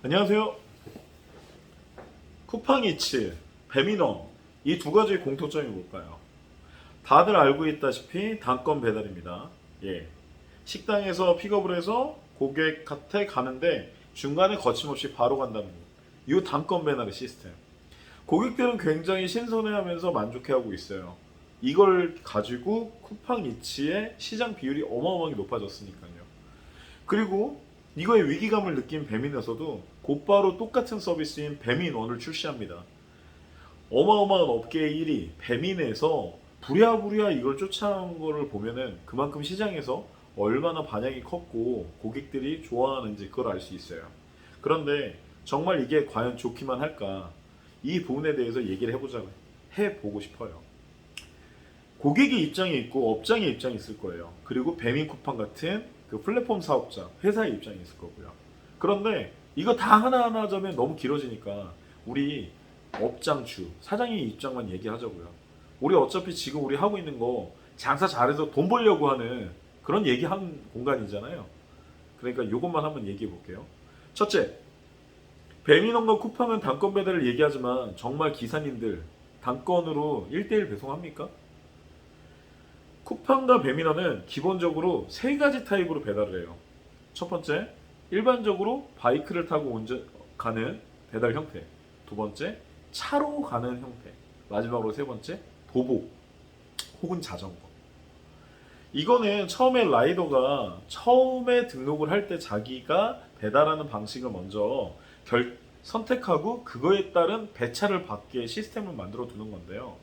안녕하세요. 쿠팡이츠, 배민원 이 두 가지의 공통점이 뭘까요? 다들 알고 있다시피 단건 배달입니다. 예. 식당에서 픽업을 해서 고객한테 가는데 중간에 거침없이 바로 간다는 거. 이 단건 배달의 시스템. 고객들은 굉장히 신선해하면서 만족해하고 있어요. 이걸 가지고 쿠팡이츠의 시장 비율이 어마어마하게 높아졌으니까요. 그리고 이거의 위기감을 느낀 배민에서도 곧바로 똑같은 서비스인 배민원을 출시합니다. 어마어마한 업계의 1위 배민에서 부랴부랴 이걸 쫓아온 거를 보면은 그만큼 시장에서 얼마나 반향이 컸고 고객들이 좋아하는지 그걸 알 수 있어요. 그런데 정말 이게 과연 좋기만 할까? 이 부분에 대해서 얘기를 해보고 싶어요. 고객의 입장이 있고 업장의 입장이 있을 거예요. 그리고 배민 쿠팡 같은 그 플랫폼 사업자, 회사의 입장이 있을 거고요. 그런데 이거 다 하나하나 하자면 너무 길어지니까 우리 업장주, 사장의 입장만 얘기하자고요. 우리 어차피 지금 우리 하고 있는 거 장사 잘해서 돈 벌려고 하는 그런 얘기하는 공간이잖아요. 그러니까 이것만 한번 얘기해 볼게요. 첫째, 배민원과 쿠팡은 단건 배달을 얘기하지만 정말 기사님들 단건으로 1대1 배송합니까? 쿠팡과 배민원은 기본적으로 세 가지 타입으로 배달을 해요. 첫 번째, 일반적으로 바이크를 타고 가는 배달 형태. 두 번째, 차로 가는 형태. 마지막으로 세 번째, 도보 혹은 자전거. 이거는 처음에 라이더가 처음에 등록을 할 때 자기가 배달하는 방식을 먼저 선택하고 그거에 따른 배차를 받게 시스템을 만들어 두는 건데요.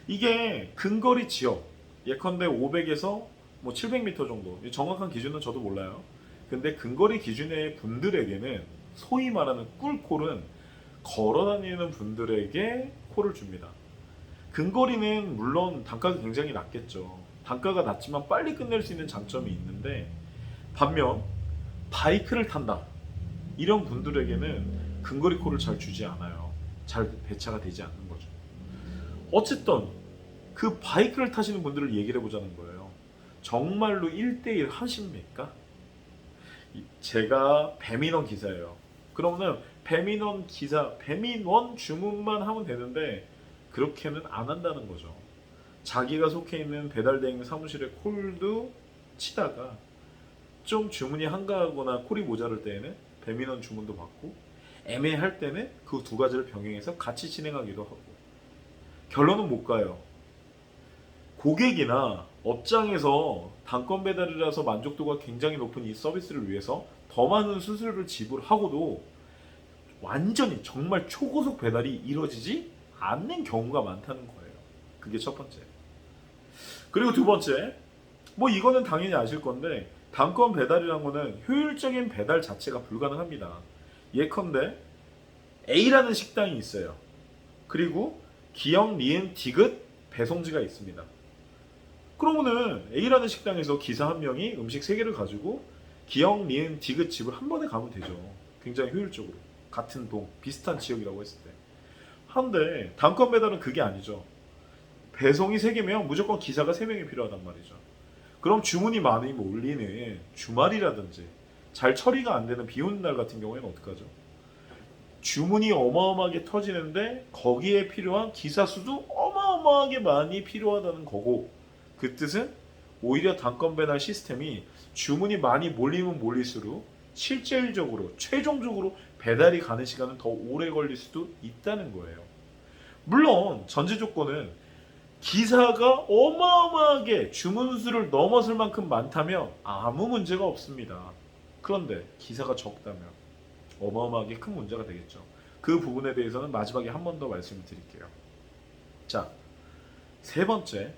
이게 근거리 지역, 예컨대 500에서 뭐 700m 정도, 정확한 기준은 저도 몰라요. 근데 근거리 기준의 분들에게는 소위 말하는 꿀콜은 걸어다니는 분들에게 콜을 줍니다. 근거리는 물론 단가가 굉장히 낮겠죠. 단가가 낮지만 빨리 끝낼 수 있는 장점이 있는데, 반면 바이크를 탄다 이런 분들에게는 근거리 콜을 잘 주지 않아요. 잘 배차가 되지 않는 거죠. 어쨌든 그 바이크를 타시는 분들을 얘기를 해보자는 거예요. 정말로 1대1 하십니까? 제가 배민원 기사예요. 그러면은 배민원 기사, 배민원 주문만 하면 되는데 그렇게는 안 한다는 거죠. 자기가 속해 있는 배달대행 사무실에 콜도 치다가 좀 주문이 한가하거나 콜이 모자랄 때에는 배민원 주문도 받고 애매할 때는 그 두 가지를 병행해서 같이 진행하기도 하고 결론은 못 가요. 고객이나 업장에서 단건 배달이라서 만족도가 굉장히 높은 이 서비스를 위해서 더 많은 수수료를 지불하고도 완전히 정말 초고속 배달이 이루어지지 않는 경우가 많다는 거예요. 그게 첫 번째. 그리고 두 번째, 뭐 이거는 당연히 아실 건데 단건 배달이란 거는 효율적인 배달 자체가 불가능합니다. 예컨대 A라는 식당이 있어요. 그리고 기역, 니은, 디귿 배송지가 있습니다. 그러면은 A라는 식당에서 기사 한 명이 음식 3개를 가지고 기역, 니은, 디귿 집을 한 번에 가면 되죠. 굉장히 효율적으로. 같은 동, 비슷한 지역이라고 했을 때. 한데 단건 배달은 그게 아니죠. 배송이 3개면 무조건 기사가 3명이 필요하단 말이죠. 그럼 주문이 많이 몰리는 주말이라든지 잘 처리가 안 되는 비 오는 날 같은 경우에는 어떡하죠? 주문이 어마어마하게 터지는데 거기에 필요한 기사 수도 어마어마하게 많이 필요하다는 거고, 그 뜻은 오히려 단건 배달 시스템이 주문이 많이 몰리면 몰릴수록 실질적으로 최종적으로 배달이 가는 시간은 더 오래 걸릴 수도 있다는 거예요. 물론 전제 조건은 기사가 어마어마하게 주문 수를 넘어설 만큼 많다면 아무 문제가 없습니다. 그런데 기사가 적다면 어마어마하게 큰 문제가 되겠죠. 그 부분에 대해서는 마지막에 한 번 더 말씀을 드릴게요. 자, 세 번째,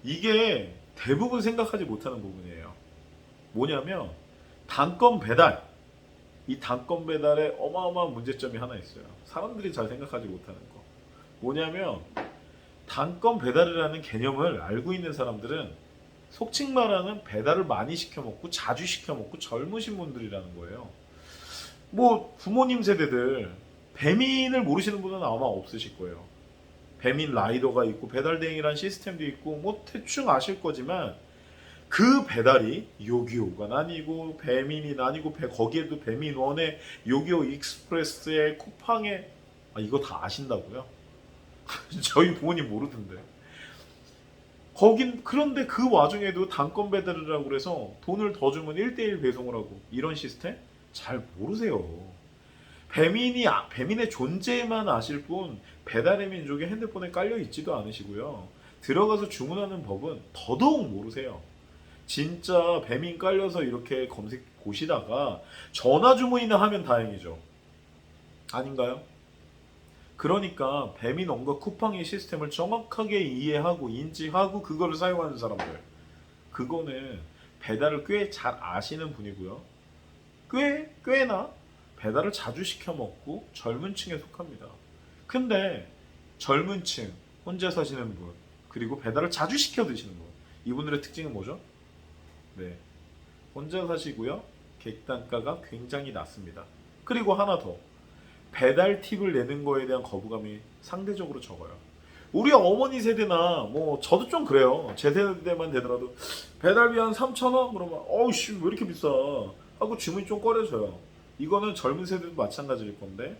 이게 대부분 생각하지 못하는 부분이에요. 뭐냐면 단건 배달. 이 단건 배달에 어마어마한 문제점이 하나 있어요. 사람들이 잘 생각하지 못하는 거. 뭐냐면 단건 배달이라는 개념을 알고 있는 사람들은 속칭 말하는 배달을 많이 시켜 먹고 자주 시켜 먹고 젊으신 분들이라는 거예요. 뭐 부모님 세대들 배민을 모르시는 분은 아마 없으실 거예요. 배민 라이더가 있고 배달 대행이라는 시스템도 있고 뭐 대충 아실 거지만 그 배달이 요기요가 나뉘고 배민이 나뉘고 거기에도 배민원에 요기요 익스프레스에 쿠팡에 이거 다 아신다고요? 저희 부모님 모르던데. 거긴 그런데 그 와중에도 단건 배달이라고 그래서 돈을 더 주면 1대1 배송을 하고 이런 시스템 잘 모르세요. 배민의 존재만 아실 뿐 배달의 민족이 핸드폰에 깔려 있지도 않으시고요. 들어가서 주문하는 법은 더더욱 모르세요. 진짜 배민 깔려서 이렇게 검색 보시다가 전화 주문이나 하면 다행이죠. 아닌가요? 그러니까 배민 원과 쿠팡의 시스템을 정확하게 이해하고 인지하고 그거를 사용하는 사람들, 그거는 배달을 꽤 잘 아시는 분이고요. 꽤나 배달을 자주 시켜 먹고 젊은 층에 속합니다. 근데 젊은 층, 혼자 사시는 분, 그리고 배달을 자주 시켜 드시는 분, 이분들의 특징은 뭐죠? 네, 혼자 사시고요. 객단가가 굉장히 낮습니다. 그리고 하나 더, 배달 팁을 내는 거에 대한 거부감이 상대적으로 적어요. 우리 어머니 세대나 뭐 저도 좀 그래요. 제 세대만 되더라도 배달비 한 3,000원 그러면 어우씨 왜 이렇게 비싸 하고 주문이 좀 꺼려져요. 이거는 젊은 세대도 마찬가지일 건데,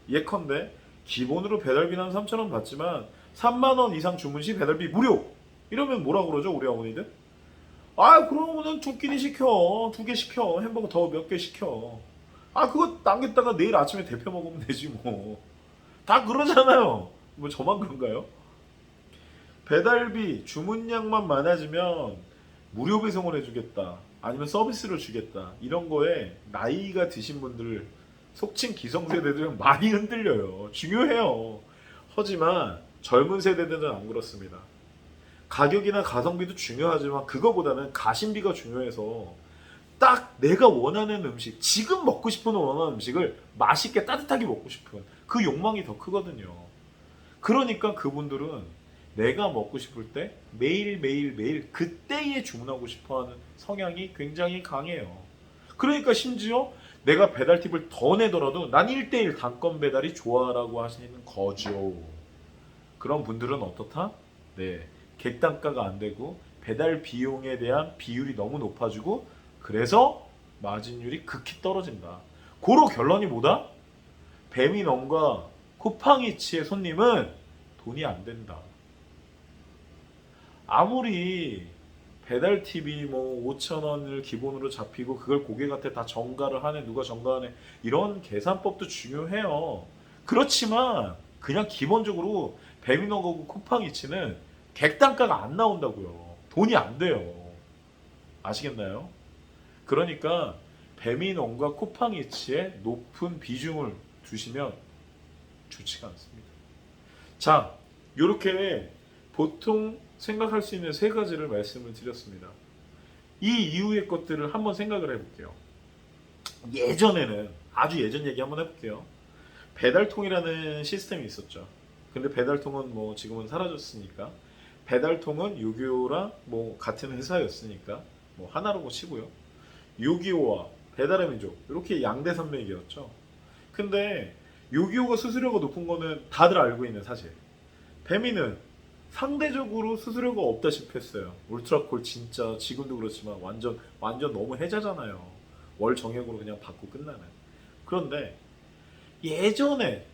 예컨대 기본으로 배달비는 한 3,000원 받지만 3만 원 이상 주문 시 배달비 무료 이러면 뭐라 그러죠 우리 어머니들? 그러면은 두 끼니 시켜, 두 개 시켜, 햄버거 더 몇 개 시켜. 그거 남겼다가 내일 아침에 데펴 먹으면 되지 뭐. 다 그러잖아요. 뭐 저만 그런가요? 배달비 주문량만 많아지면 무료 배송을 해주겠다. 아니면 서비스를 주겠다. 이런 거에 나이가 드신 분들, 속칭 기성세대들은 많이 흔들려요. 중요해요. 하지만 젊은 세대들은 안 그렇습니다. 가격이나 가성비도 중요하지만 그거보다는 가심비가 중요해서 딱 내가 원하는 음식, 지금 먹고 싶은 원하는 음식을 맛있게 따뜻하게 먹고 싶은 그 욕망이 더 크거든요. 그러니까 그분들은 내가 먹고 싶을 때 매일 그때에 주문하고 싶어하는 성향이 굉장히 강해요. 그러니까 심지어 내가 배달 팁을 더 내더라도 난 1대1 단건 배달이 좋아라고 하시는 거죠. 그런 분들은 어떻다? 네, 객단가가 안 되고 배달 비용에 대한 비율이 너무 높아지고 그래서 마진율이 극히 떨어진다. 고로 결론이 뭐다? 배민원과 쿠팡이츠의 손님은 돈이 안 된다. 아무리 배달 팁이 뭐 5,000원을 기본으로 잡히고 그걸 고객한테 다 전가를 하네, 누가 전가하네, 이런 계산법도 중요해요. 그렇지만 그냥 기본적으로 배민원과 쿠팡이츠는 객단가가 안 나온다고요. 돈이 안 돼요. 아시겠나요? 그러니까 배민원과 쿠팡이츠에 높은 비중을 두시면 좋지가 않습니다. 자, 이렇게 보통 생각할 수 있는 세 가지를 말씀을 드렸습니다. 이 이후의 것들을 한번 생각을 해볼게요. 예전에는, 아주 예전 얘기 한번 해볼게요. 배달통이라는 시스템이 있었죠. 근데 배달통은 뭐 지금은 사라졌으니까, 배달통은 요기요랑 뭐 같은 회사였으니까 뭐 하나로 치고요. 요기요와 배달의 민족 이렇게 양대 산맥이었죠. 근데 요기요가 수수료가 높은 거는 다들 알고 있는 사실. 배민은 상대적으로 수수료가 없다시피 했어요. 울트라콜 진짜 지금도 그렇지만 완전 너무 해자잖아요. 월 정액으로 그냥 받고 끝나는. 그런데 예전에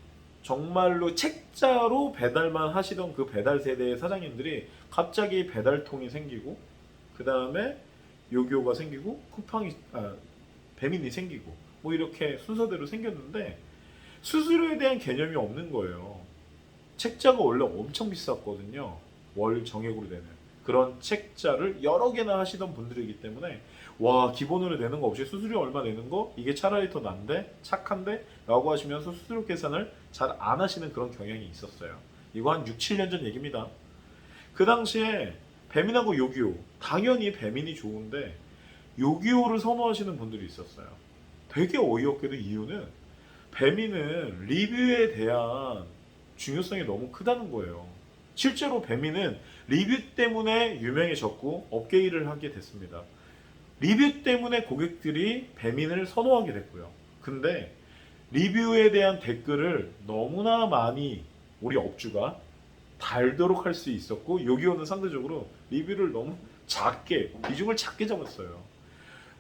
정말로 책자로 배달만 하시던 그 배달 세대의 사장님들이 갑자기 배달통이 생기고, 그 다음에 요기요가 생기고, 배민이 생기고, 뭐 이렇게 순서대로 생겼는데 수수료에 대한 개념이 없는 거예요. 책자가 원래 엄청 비쌌거든요. 월 정액으로 되는 그런 책자를 여러 개나 하시던 분들이기 때문에 와, 기본으로 내는 거 없이 수수료 얼마 내는 거 이게 차라리 더 난데, 착한데 라고 하시면서 수수료 계산을 잘 안 하시는 그런 경향이 있었어요. 이거 한 6, 7년 전 얘기입니다. 그 당시에 배민하고 요기요, 당연히 배민이 좋은데 요기요를 선호하시는 분들이 있었어요. 되게 어이없게도 이유는 배민은 리뷰에 대한 중요성이 너무 크다는 거예요. 실제로 배민은 리뷰 때문에 유명해졌고 업계 일을 하게 됐습니다. 리뷰 때문에 고객들이 배민을 선호하게 됐고요. 근데 리뷰에 대한 댓글을 너무나 많이 우리 업주가 달도록 할 수 있었고, 요기요는 상대적으로 리뷰를 너무 작게 비중을 작게 잡았어요.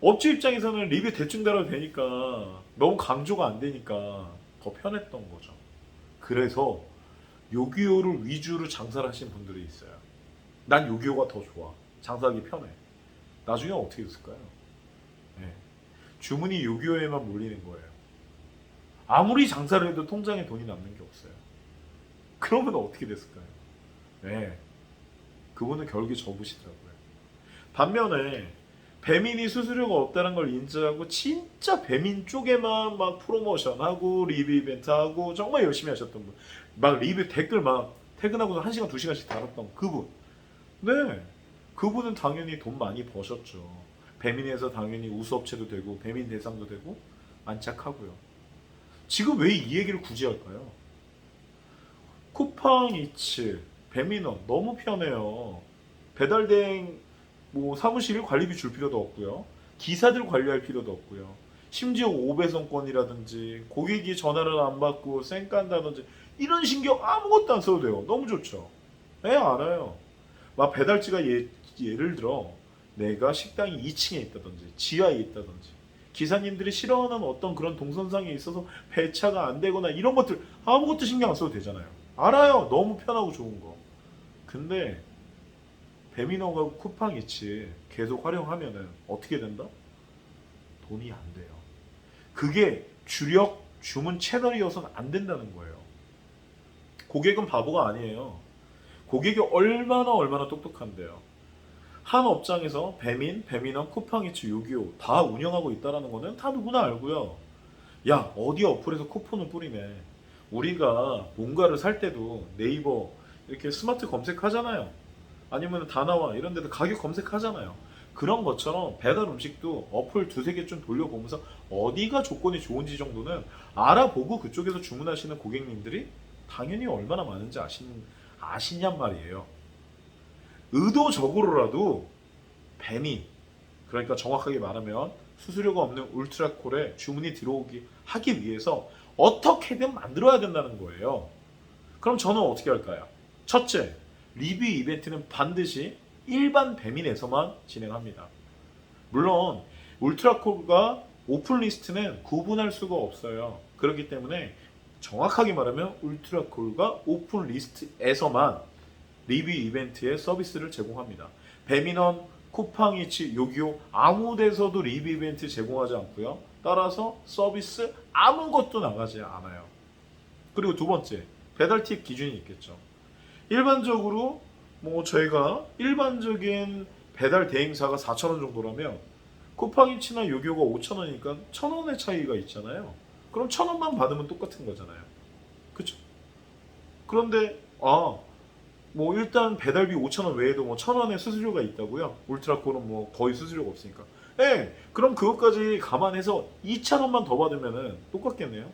업체 입장에서는 리뷰 대충 달아도 되니까 너무 강조가 안 되니까 더 편했던 거죠. 그래서 요기요를 위주로 장사를 하신 분들이 있어요. 난 요기요가 더 좋아. 장사하기 편해. 나중에 어떻게 됐을까요? 네. 주문이 요기요에만 몰리는 거예요. 아무리 장사를 해도 통장에 돈이 남는 게 없어요. 그러면 어떻게 됐을까요? 네. 그분은 결국에 접으시더라고요. 반면에 배민이 수수료가 없다는 걸 인지하고 진짜 배민 쪽에만 막 프로모션하고 리뷰 이벤트하고 정말 열심히 하셨던 분. 막 리뷰 댓글 막 퇴근하고서 1시간 2시간씩 달았던 그분. 네. 그분은 당연히 돈 많이 버셨죠. 배민에서 당연히 우수업체도 되고 배민 대상도 되고 안착하고요. 지금 왜 이 얘기를 굳이 할까요? 쿠팡이츠, 배민원 너무 편해요. 배달대행 뭐 사무실 관리비 줄 필요도 없고요. 기사들 관리할 필요도 없고요. 심지어 5배송권이라든지 고객이 전화를 안 받고 쌩 깐다든지 이런 신경 아무것도 안 써도 돼요. 너무 좋죠. 네, 알아요. 막 배달지가 예를 들어 내가 식당이 2층에 있다든지 지하에 있다든지 기사님들이 싫어하는 어떤 그런 동선상에 있어서 배차가 안 되거나 이런 것들 아무것도 신경 안 써도 되잖아요. 알아요. 너무 편하고 좋은 거. 근데 배민원과 쿠팡이츠 계속 활용하면은 어떻게 된다? 돈이 안 돼요. 그게 주력 주문 채널이어서는 안 된다는 거예요. 고객은 바보가 아니에요. 고객이 얼마나 똑똑한데요. 한 업장에서 배민, 배민원, 쿠팡이츠, 요기요 다 운영하고 있다는 거는 다 누구나 알고요. 야, 어디 어플에서 쿠폰을 뿌리네. 우리가 뭔가를 살 때도 네이버 이렇게 스마트 검색하잖아요. 아니면 다나와 이런 데도 가격 검색하잖아요. 그런 것처럼 배달 음식도 어플 두세 개 좀 돌려보면서 어디가 조건이 좋은지 정도는 알아보고 그쪽에서 주문하시는 고객님들이 당연히 얼마나 많은지 아시냔 말이에요. 의도적으로라도 배민, 그러니까 정확하게 말하면 수수료가 없는 울트라콜에 주문이 들어오기 하기 위해서 어떻게든 만들어야 된다는 거예요. 그럼 저는 어떻게 할까요? 첫째, 리뷰 이벤트는 반드시 일반 배민에서만 진행합니다. 물론 울트라콜과 오픈 리스트는 구분할 수가 없어요. 그렇기 때문에 정확하게 말하면 울트라콜과 오픈 리스트에서만 리뷰 이벤트의 서비스를 제공합니다. 배민원, 쿠팡이츠, 요기요 아무 데서도 리뷰 이벤트 제공하지 않고요. 따라서 서비스 아무것도 나가지 않아요. 그리고 두 번째, 배달 팁 기준이 있겠죠. 일반적으로 뭐 저희가 일반적인 배달 대행사가 4,000원 정도라면 쿠팡이츠나 요기요가 5,000원이니까 1,000원의 차이가 있잖아요. 그럼 1,000원만 받으면 똑같은 거잖아요. 그렇죠? 그런데 뭐 일단 배달비 5,000원 외에도 뭐 1,000원의 수수료가 있다고요? 울트라콜은 뭐 거의 수수료가 없으니까. 네, 그럼 그것까지 감안해서 2,000원만 더 받으면은 똑같겠네요.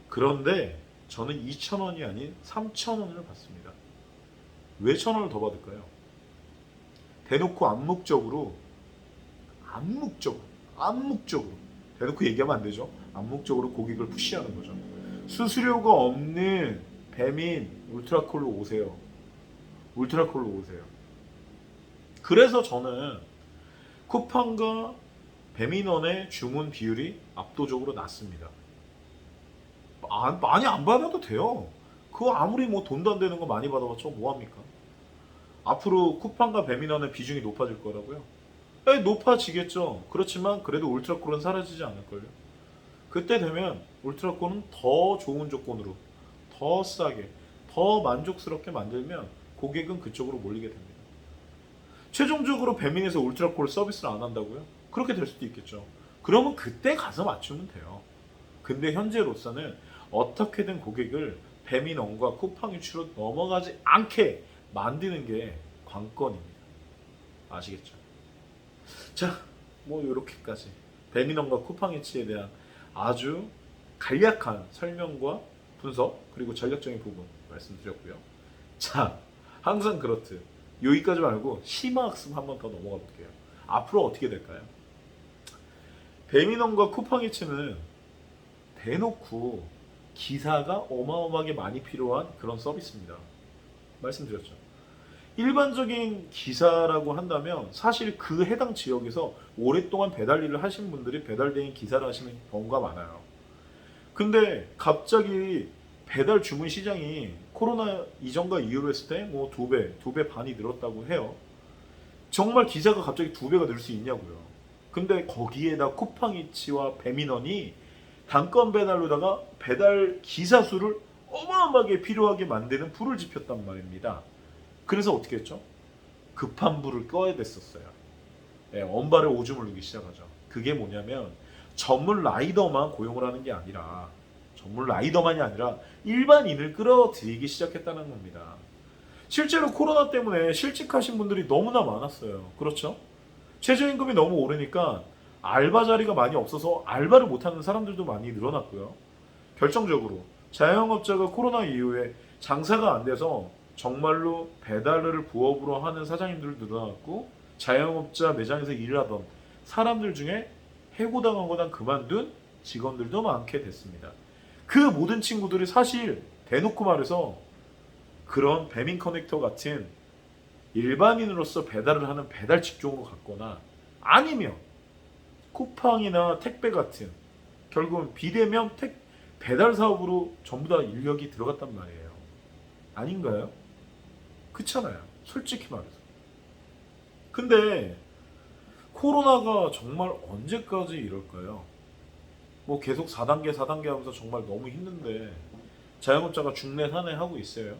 그런데 저는 2,000원이 아닌 3,000원을 받습니다. 왜 1,000원을 더 받을까요? 대놓고 암묵적으로 대놓고 얘기하면 안 되죠. 암묵적으로 고객을 푸시하는 거죠. 수수료가 없는 배민 울트라콜로 오세요. 울트라콜로 오세요. 그래서 저는 쿠팡과 배민원의 주문 비율이 압도적으로 낮습니다. 많이 안 받아도 돼요. 그거 아무리 뭐 돈도 안 되는 거 많이 받아봤자 뭐합니까? 앞으로 쿠팡과 배민원의 비중이 높아질 거라고요? 네, 높아지겠죠. 그렇지만 그래도 울트라콜은 사라지지 않을걸요. 그때 되면 울트라콜은 더 좋은 조건으로 더 싸게 더 만족스럽게 만들면 고객은 그쪽으로 몰리게 됩니다. 최종적으로 배민에서 울트라콜 서비스를 안 한다고요? 그렇게 될 수도 있겠죠. 그러면 그때 가서 맞추면 돼요. 근데 현재로서는 어떻게든 고객을 배민원과 쿠팡이츠로 넘어가지 않게 만드는 게 관건입니다. 아시겠죠? 자, 뭐 이렇게까지 배민원과 쿠팡이츠에 대한 아주 간략한 설명과 분석 그리고 전략적인 부분 말씀드렸고요. 자, 항상 그렇듯 여기까지 말고 심화학습 한번 더 넘어가 볼게요. 앞으로 어떻게 될까요? 배민원과 쿠팡이츠는 대놓고 기사가 어마어마하게 많이 필요한 그런 서비스입니다. 말씀드렸죠. 일반적인 기사라고 한다면 사실 그 해당 지역에서 오랫동안 배달 일을 하신 분들이 배달대행 기사를 하시는 경우가 많아요. 근데 갑자기 배달 주문 시장이 코로나 이전과 이후로 했을 때 뭐 두 배 반이 늘었다고 해요. 정말 기사가 갑자기 두 배가 늘 수 있냐고요. 근데 거기에다 쿠팡이츠와 배민원이 단건 배달로다가 배달 기사 수를 어마어마하게 필요하게 만드는 불을 지폈단 말입니다. 그래서 어떻게 했죠? 급한 불을 꺼야 됐었어요. 예, 언발에 오줌을 누기 시작하죠. 그게 뭐냐면 전문 라이더만 고용을 하는 게 아니라 전문 라이더만이 아니라 일반인을 끌어들이기 시작했다는 겁니다. 실제로 코로나 때문에 실직하신 분들이 너무나 많았어요. 그렇죠? 최저임금이 너무 오르니까 알바 자리가 많이 없어서 알바를 못하는 사람들도 많이 늘어났고요. 결정적으로 자영업자가 코로나 이후에 장사가 안 돼서 정말로 배달을 부업으로 하는 사장님들 늘어났고 자영업자 매장에서 일을 하던 사람들 중에 해고당하거나 그만둔 직원들도 많게 됐습니다. 그 모든 친구들이 사실 대놓고 말해서 그런 배민 커넥터 같은 일반인으로서 배달을 하는 배달 직종으로 갔거나 아니면 쿠팡이나 택배 같은 결국은 비대면 배달 사업으로 전부 다 인력이 들어갔단 말이에요. 아닌가요? 그렇잖아요. 솔직히 말해서. 근데 코로나가 정말 언제까지 이럴까요? 뭐 계속 4단계 4단계 하면서 정말 너무 힘든데 자영업자가 중내산해 하고 있어요.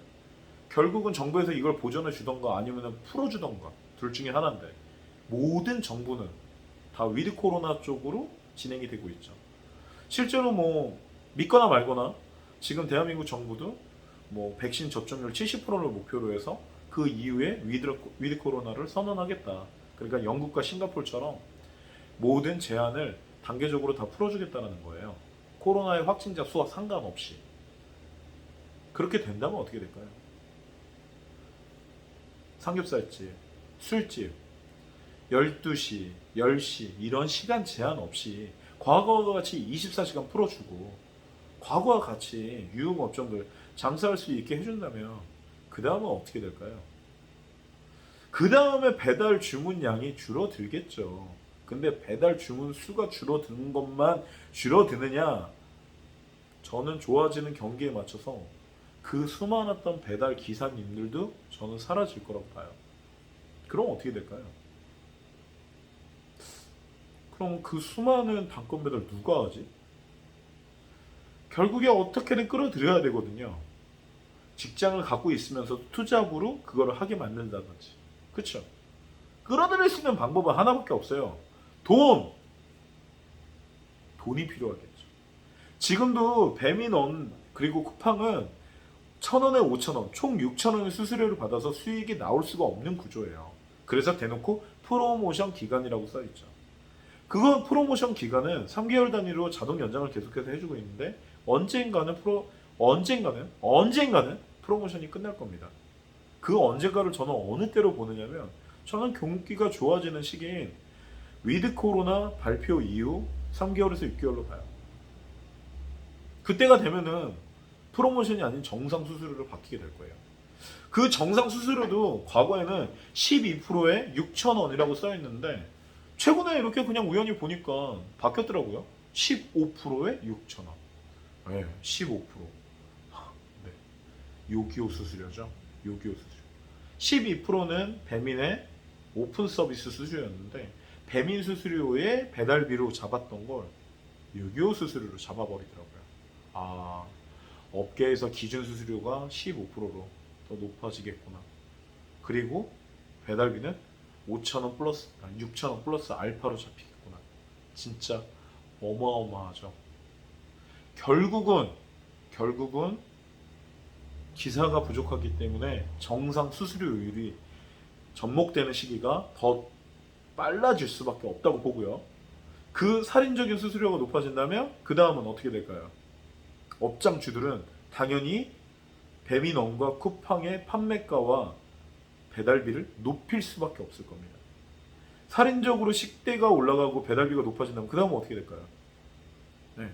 결국은 정부에서 이걸 보전해 주던가 아니면 풀어주던가 둘 중에 하나인데 모든 정부는 다 위드 코로나 쪽으로 진행이 되고 있죠. 실제로 뭐 믿거나 말거나 지금 대한민국 정부도 뭐 백신 접종률 70%를 목표로 해서 그 이후에 위드 코로나를 선언하겠다. 그러니까 영국과 싱가포르처럼 모든 제한을 단계적으로 다 풀어주겠다는 거예요. 코로나의 확진자 수와 상관없이. 그렇게 된다면 어떻게 될까요? 삼겹살집, 술집, 12시, 10시 이런 시간 제한 없이 과거와 같이 24시간 풀어주고 과거와 같이 유흥업종들 장사할 수 있게 해준다면 그 다음은 어떻게 될까요? 그 다음에 배달 주문량이 줄어들겠죠. 근데 배달 주문 수가 줄어드는 것만 줄어드느냐? 저는 좋아지는 경기에 맞춰서 그 수많았던 배달 기사님들도 저는 사라질 거라고 봐요. 그럼 어떻게 될까요? 그럼 그 수많은 단건 배달 누가 하지? 결국에 어떻게든 끌어들여야 되거든요. 직장을 갖고 있으면서 투잡으로 그거를 하게 만든다든지. 그렇죠? 끌어들일 수 있는 방법은 하나밖에 없어요. 돈이 필요하겠죠. 지금도 배민원 그리고 쿠팡은 1,000원에 5,000원, 총 6,000원의 수수료를 받아서 수익이 나올 수가 없는 구조예요. 그래서 대놓고 프로모션 기간이라고 써있죠. 그건 프로모션 기간은 3개월 단위로 자동 연장을 계속해서 해주고 있는데 언젠가는 프로모션이 끝날 겁니다. 그 언젠가를 저는 어느 때로 보느냐면 저는 경기가 좋아지는 시기인 위드 코로나 발표 이후 3개월에서 6개월로 봐요. 그때가 되면은 프로모션이 아닌 정상 수수료로 바뀌게 될 거예요. 그 정상 수수료도 과거에는 12%에 6,000원이라고 써 있는데 최근에 이렇게 그냥 우연히 보니까 바뀌었더라고요. 15%에 6,000원. 네, 15%. 네. 요기요 수수료죠. 요기요 수수료. 12%는 배민의 오픈 서비스 수수료였는데 배민 수수료에 배달비로 잡았던 걸 요기요 수수료로 잡아버리더라고요. 아, 업계에서 기준 수수료가 15%로 더 높아지겠구나. 그리고 배달비는 5,000원 플러스, 6,000원 플러스 알파로 잡히겠구나. 진짜 어마어마하죠. 결국은 기사가 부족하기 때문에 정상 수수료율이 접목되는 시기가 더 빨라질 수밖에 없다고 보고요. 그 살인적인 수수료가 높아진다면 그 다음은 어떻게 될까요? 업장주들은 당연히 배민원과 쿠팡의 판매가와 배달비를 높일 수밖에 없을 겁니다. 살인적으로 식대가 올라가고 배달비가 높아진다면 그 다음은 어떻게 될까요? 네.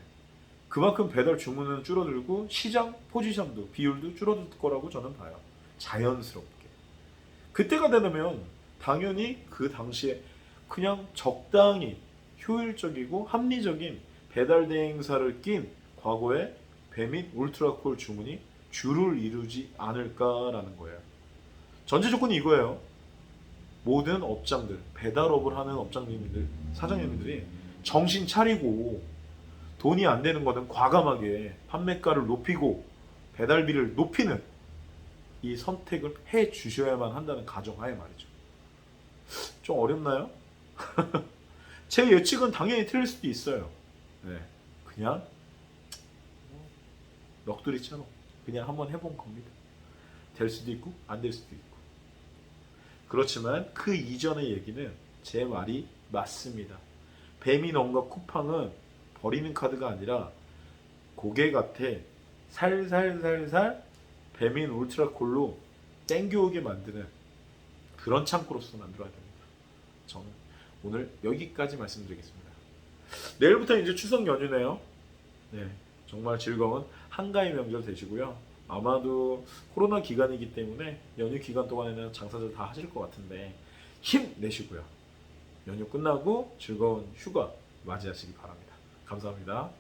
그만큼 배달 주문은 줄어들고 시장 포지션도 비율도 줄어들 거라고 저는 봐요. 자연스럽게. 그때가 되면 당연히 그 당시에 그냥 적당히 효율적이고 합리적인 배달 대행사를 낀 과거의 배민 울트라콜 주문이 주를 이루지 않을까라는 거예요. 전제 조건이 이거예요. 모든 업장들, 배달업을 하는 업장님들, 사장님들이 정신 차리고 돈이 안 되는 거는 과감하게 판매가를 높이고 배달비를 높이는 이 선택을 해 주셔야만 한다는 가정하에 말이죠. 좀 어렵나요? 제 예측은 당연히 틀릴 수도 있어요. 네, 그냥 넋두리처럼 그냥 한번 해본 겁니다. 될 수도 있고 안 될 수도 있고. 그렇지만 그 이전의 얘기는 제 말이 맞습니다. 배민원과 쿠팡은 버리는 카드가 아니라 고객한테 살살살살 배민 울트라콜로 땡겨오게 만드는 그런 창고로서 만들어야 됩니다. 저는 오늘 여기까지 말씀드리겠습니다. 내일부터 이제 추석 연휴네요. 네, 정말 즐거운 한가위 명절 되시고요. 아마도 코로나 기간이기 때문에 연휴 기간 동안에는 장사들 다 하실 것 같은데 힘내시고요. 연휴 끝나고 즐거운 휴가 맞이하시기 바랍니다. 감사합니다.